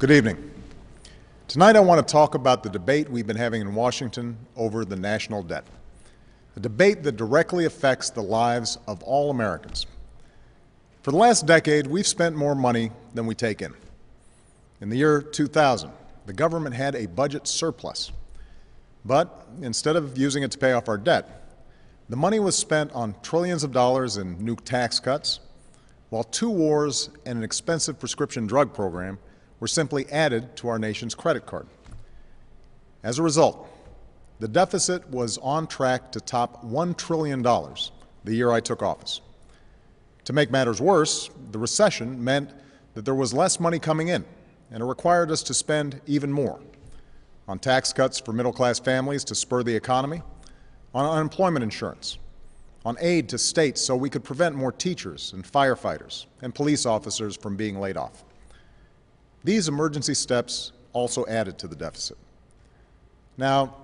Good evening. Tonight I want to talk about the debate we've been having in Washington over the national debt, a debate that directly affects the lives of all Americans. For the last decade, we've spent more money than we take in. In the year 2000, the government had a budget surplus, but instead of using it to pay off our debt, the money was spent on trillions of dollars in new tax cuts, while 2 wars and an expensive prescription drug program were simply added to our nation's credit card. As a result, the deficit was on track to top $1 trillion the year I took office. To make matters worse, the recession meant that there was less money coming in, and it required us to spend even more on tax cuts for middle-class families to spur the economy, on unemployment insurance, on aid to states so we could prevent more teachers and firefighters and police officers from being laid off. These emergency steps also added to the deficit. Now,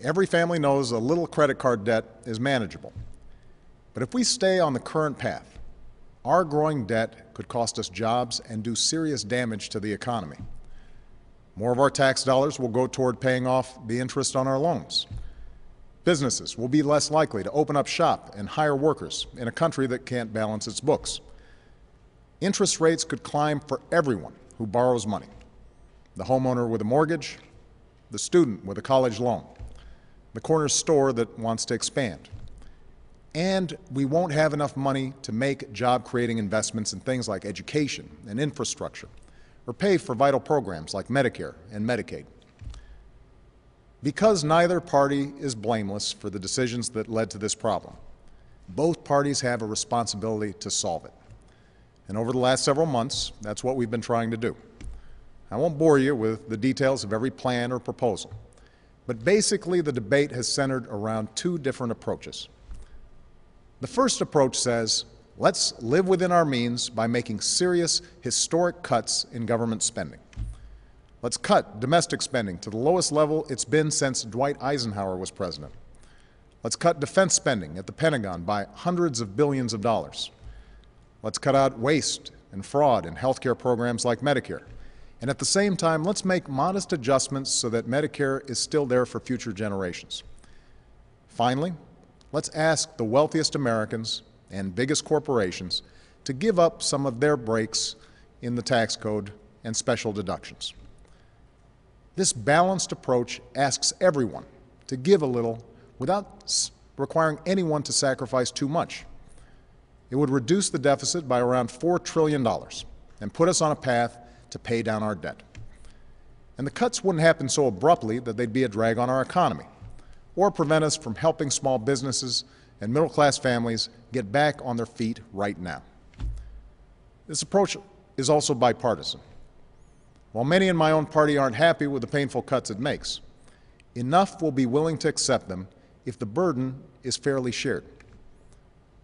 every family knows a little credit card debt is manageable. But if we stay on the current path, our growing debt could cost us jobs and do serious damage to the economy. More of our tax dollars will go toward paying off the interest on our loans. Businesses will be less likely to open up shop and hire workers in a country that can't balance its books. Interest rates could climb for everyone who borrows money: the homeowner with a mortgage, the student with a college loan, the corner store that wants to expand. And we won't have enough money to make job-creating investments in things like education and infrastructure, or pay for vital programs like Medicare and Medicaid. Because neither party is blameless for the decisions that led to this problem, both parties have a responsibility to solve it. And over the last several months, that's what we've been trying to do. I won't bore you with the details of every plan or proposal, but basically the debate has centered around 2 different approaches. The first approach says, let's live within our means by making serious, historic cuts in government spending. Let's cut domestic spending to the lowest level it's been since Dwight Eisenhower was president. Let's cut defense spending at the Pentagon by hundreds of billions of dollars. Let's cut out waste and fraud in healthcare programs like Medicare. And at the same time, let's make modest adjustments so that Medicare is still there for future generations. Finally, let's ask the wealthiest Americans and biggest corporations to give up some of their breaks in the tax code and special deductions. This balanced approach asks everyone to give a little without requiring anyone to sacrifice too much. It would reduce the deficit by around $4 trillion and put us on a path to pay down our debt. And the cuts wouldn't happen so abruptly that they'd be a drag on our economy or prevent us from helping small businesses and middle-class families get back on their feet right now. This approach is also bipartisan. While many in my own party aren't happy with the painful cuts it makes, enough will be willing to accept them if the burden is fairly shared.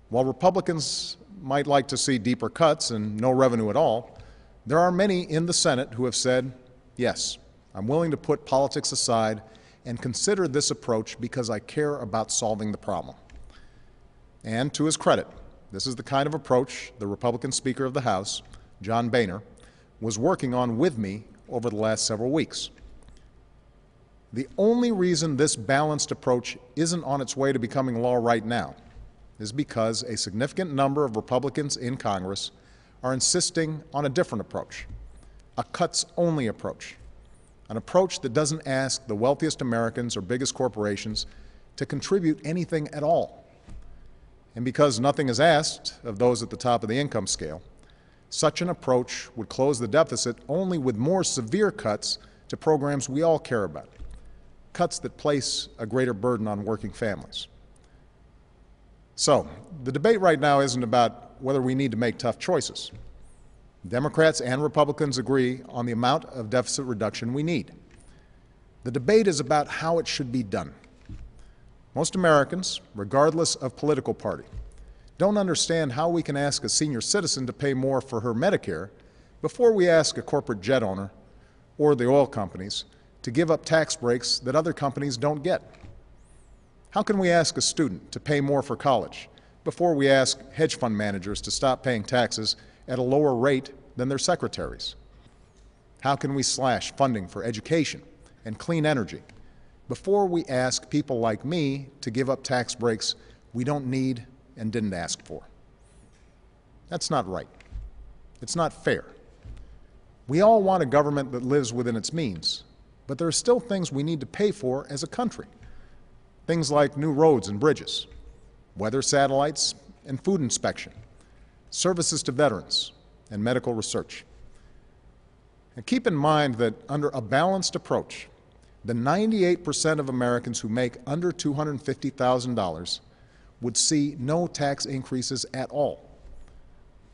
While Republicans might like to see deeper cuts and no revenue at all, there are many in the Senate who have said, yes, I'm willing to put politics aside and consider this approach because I care about solving the problem. And to his credit, this is the kind of approach the Republican Speaker of the House, John Boehner, was working on with me over the last several weeks. The only reason this balanced approach isn't on its way to becoming law right now is because a significant number of Republicans in Congress are insisting on a different approach, a cuts-only approach, an approach that doesn't ask the wealthiest Americans or biggest corporations to contribute anything at all. And because nothing is asked of those at the top of the income scale, such an approach would close the deficit only with more severe cuts to programs we all care about, cuts that place a greater burden on working families. So, the debate right now isn't about whether we need to make tough choices. Democrats and Republicans agree on the amount of deficit reduction we need. The debate is about how it should be done. Most Americans, regardless of political party, don't understand how we can ask a senior citizen to pay more for her Medicare before we ask a corporate jet owner or the oil companies to give up tax breaks that other companies don't get. How can we ask a student to pay more for college before we ask hedge fund managers to stop paying taxes at a lower rate than their secretaries? How can we slash funding for education and clean energy before we ask people like me to give up tax breaks we don't need and didn't ask for? That's not right. It's not fair. We all want a government that lives within its means, but there are still things we need to pay for as a country. Things like new roads and bridges, weather satellites and food inspection, services to veterans, and medical research. And keep in mind that under a balanced approach, the 98% of Americans who make under $250,000 would see no tax increases at all.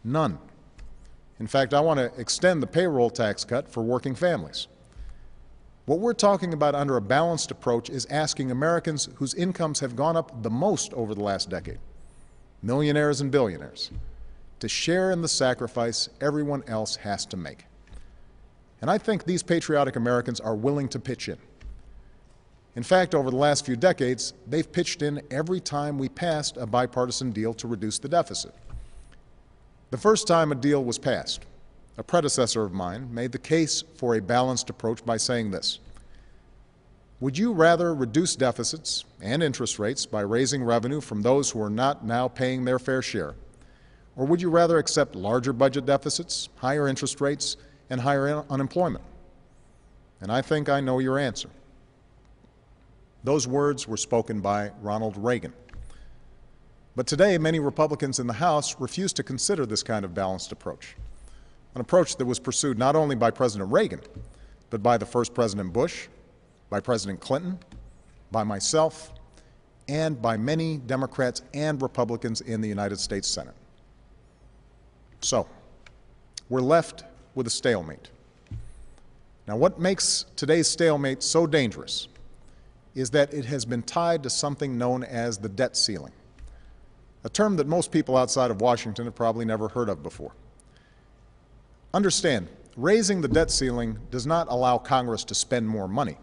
None. In fact, I want to extend the payroll tax cut for working families. What we're talking about under a balanced approach is asking Americans whose incomes have gone up the most over the last decade, millionaires and billionaires, to share in the sacrifice everyone else has to make. And I think these patriotic Americans are willing to pitch in. In fact, over the last few decades, they've pitched in every time we passed a bipartisan deal to reduce the deficit. The first time a deal was passed, a predecessor of mine made the case for a balanced approach by saying this: would you rather reduce deficits and interest rates by raising revenue from those who are not now paying their fair share, or would you rather accept larger budget deficits, higher interest rates, and higher unemployment? And I think I know your answer. Those words were spoken by Ronald Reagan. But today, many Republicans in the House refuse to consider this kind of balanced approach, an approach that was pursued not only by President Reagan, but by the first President Bush, by President Clinton, by myself, and by many Democrats and Republicans in the United States Senate. So, we're left with a stalemate. Now, what makes today's stalemate so dangerous is that it has been tied to something known as the debt ceiling, a term that most people outside of Washington have probably never heard of before. Understand, raising the debt ceiling does not allow Congress to spend more money.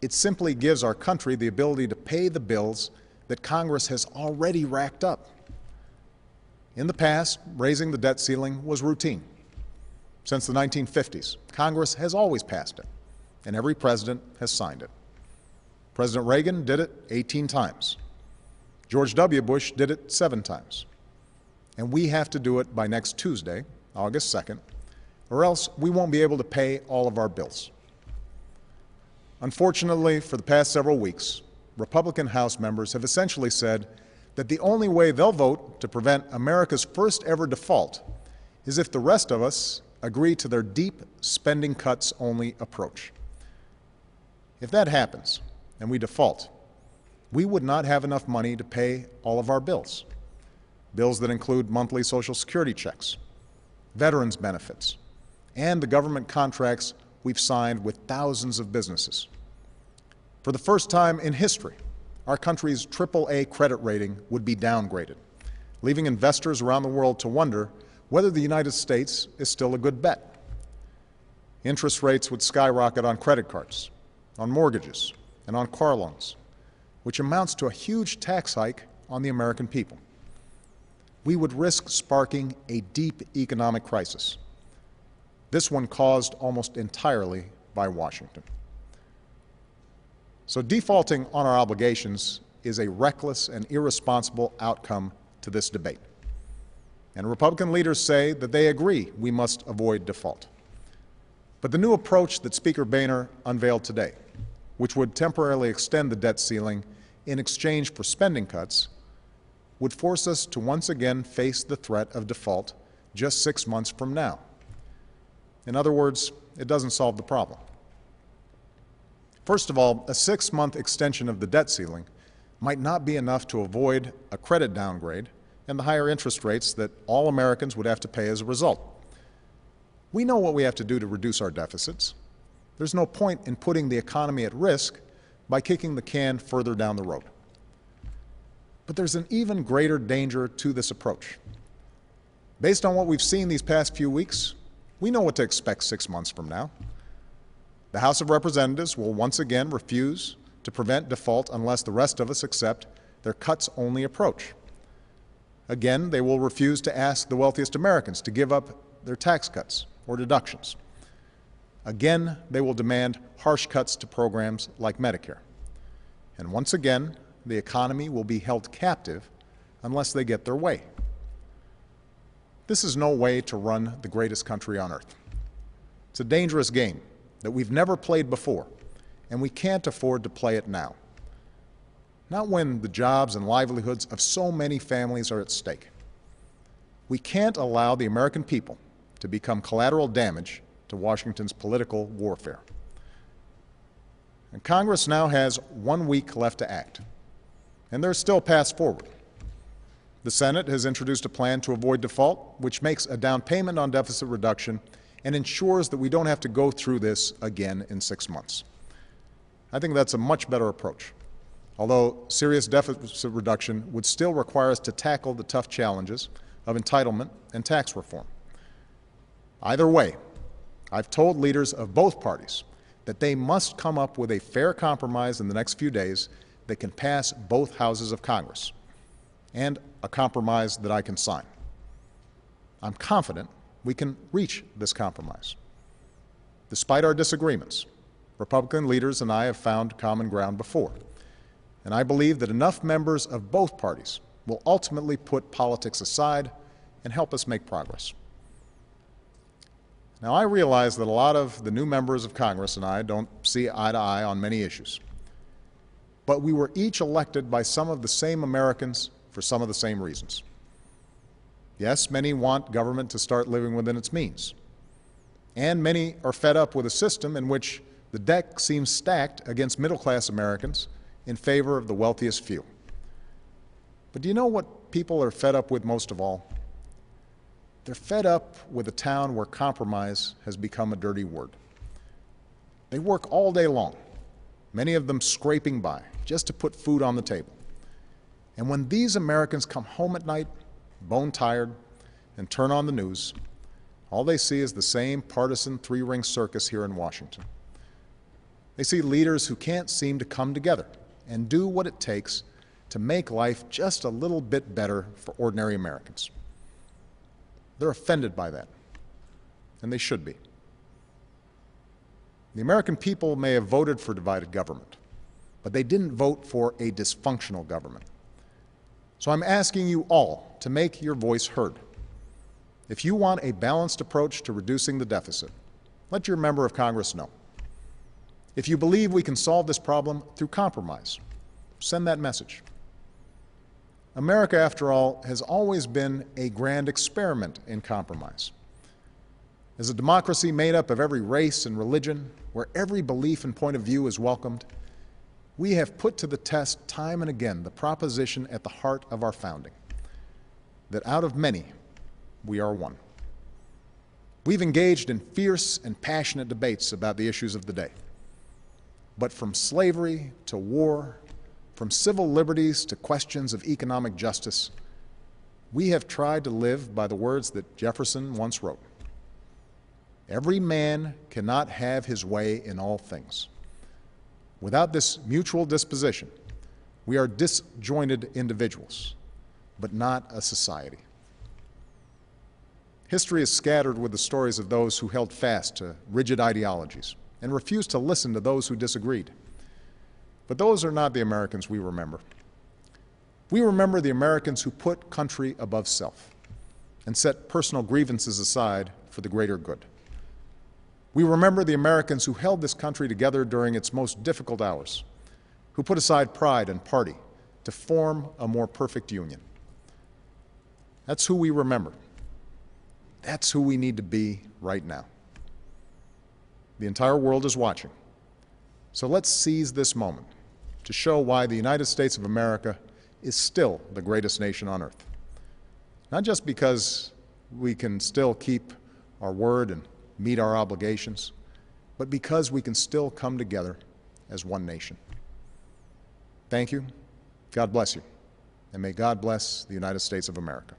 It simply gives our country the ability to pay the bills that Congress has already racked up. In the past, raising the debt ceiling was routine. Since the 1950s, Congress has always passed it, and every president has signed it. President Reagan did it 18 times. George W. Bush did it 7 times. And we have to do it by next Tuesday, August 2nd, or else we won't be able to pay all of our bills. Unfortunately, for the past several weeks, Republican House members have essentially said that the only way they'll vote to prevent America's first ever default is if the rest of us agree to their deep spending cuts only approach. If that happens and we default, we would not have enough money to pay all of our bills. Bills that include monthly Social Security checks, veterans benefits, and the government contracts we've signed with thousands of businesses. For the first time in history, our country's AAA credit rating would be downgraded, leaving investors around the world to wonder whether the United States is still a good bet. Interest rates would skyrocket on credit cards, on mortgages, and on car loans, which amounts to a huge tax hike on the American people. We would risk sparking a deep economic crisis, this one caused almost entirely by Washington. So defaulting on our obligations is a reckless and irresponsible outcome to this debate. And Republican leaders say that they agree we must avoid default. But the new approach that Speaker Boehner unveiled today, which would temporarily extend the debt ceiling in exchange for spending cuts, would force us to once again face the threat of default just 6 months from now. In other words, it doesn't solve the problem. First of all, a 6-month extension of the debt ceiling might not be enough to avoid a credit downgrade and the higher interest rates that all Americans would have to pay as a result. We know what we have to do to reduce our deficits. There's no point in putting the economy at risk by kicking the can further down the road. But there's an even greater danger to this approach. Based on what we've seen these past few weeks, we know what to expect 6 months from now. The House of Representatives will once again refuse to prevent default unless the rest of us accept their cuts-only approach. Again, they will refuse to ask the wealthiest Americans to give up their tax cuts or deductions. Again, they will demand harsh cuts to programs like Medicare. And once again, the economy will be held captive unless they get their way. This is no way to run the greatest country on earth. It's a dangerous game that we've never played before, and we can't afford to play it now. Not when the jobs and livelihoods of so many families are at stake. We can't allow the American people to become collateral damage to Washington's political warfare. And Congress now has 1 week left to act, and there's still paths forward. The Senate has introduced a plan to avoid default, which makes a down payment on deficit reduction and ensures that we don't have to go through this again in 6 months. I think that's a much better approach, although serious deficit reduction would still require us to tackle the tough challenges of entitlement and tax reform. Either way, I've told leaders of both parties that they must come up with a fair compromise in the next few days that can pass both houses of Congress, and a compromise that I can sign. I'm confident we can reach this compromise. Despite our disagreements, Republican leaders and I have found common ground before, and I believe that enough members of both parties will ultimately put politics aside and help us make progress. Now, I realize that a lot of the new members of Congress and I don't see eye to eye on many issues, but we were each elected by some of the same Americans for some of the same reasons. Yes, many want government to start living within its means, and many are fed up with a system in which the deck seems stacked against middle-class Americans in favor of the wealthiest few. But do you know what people are fed up with most of all? They're fed up with a town where compromise has become a dirty word. They work all day long, many of them scraping by, just to put food on the table. And when these Americans come home at night, bone-tired, and turn on the news, all they see is the same partisan three-ring circus here in Washington. They see leaders who can't seem to come together and do what it takes to make life just a little bit better for ordinary Americans. They're offended by that, and they should be. The American people may have voted for divided government, but they didn't vote for a dysfunctional government. So I'm asking you all to make your voice heard. If you want a balanced approach to reducing the deficit, let your member of Congress know. If you believe we can solve this problem through compromise, send that message. America, after all, has always been a grand experiment in compromise. As a democracy made up of every race and religion, where every belief and point of view is welcomed, we have put to the test time and again the proposition at the heart of our founding, that out of many, we are one. We've engaged in fierce and passionate debates about the issues of the day. But from slavery to war, from civil liberties to questions of economic justice, we have tried to live by the words that Jefferson once wrote. Every man cannot have his way in all things. Without this mutual disposition, we are disjointed individuals, but not a society. History is scattered with the stories of those who held fast to rigid ideologies and refused to listen to those who disagreed. But those are not the Americans we remember. We remember the Americans who put country above self and set personal grievances aside for the greater good. We remember the Americans who held this country together during its most difficult hours, who put aside pride and party to form a more perfect union. That's who we remember. That's who we need to be right now. The entire world is watching. So let's seize this moment to show why the United States of America is still the greatest nation on earth. Not just because we can still keep our word and meet our obligations, but because we can still come together as one nation. Thank you. God bless you. And may God bless the United States of America.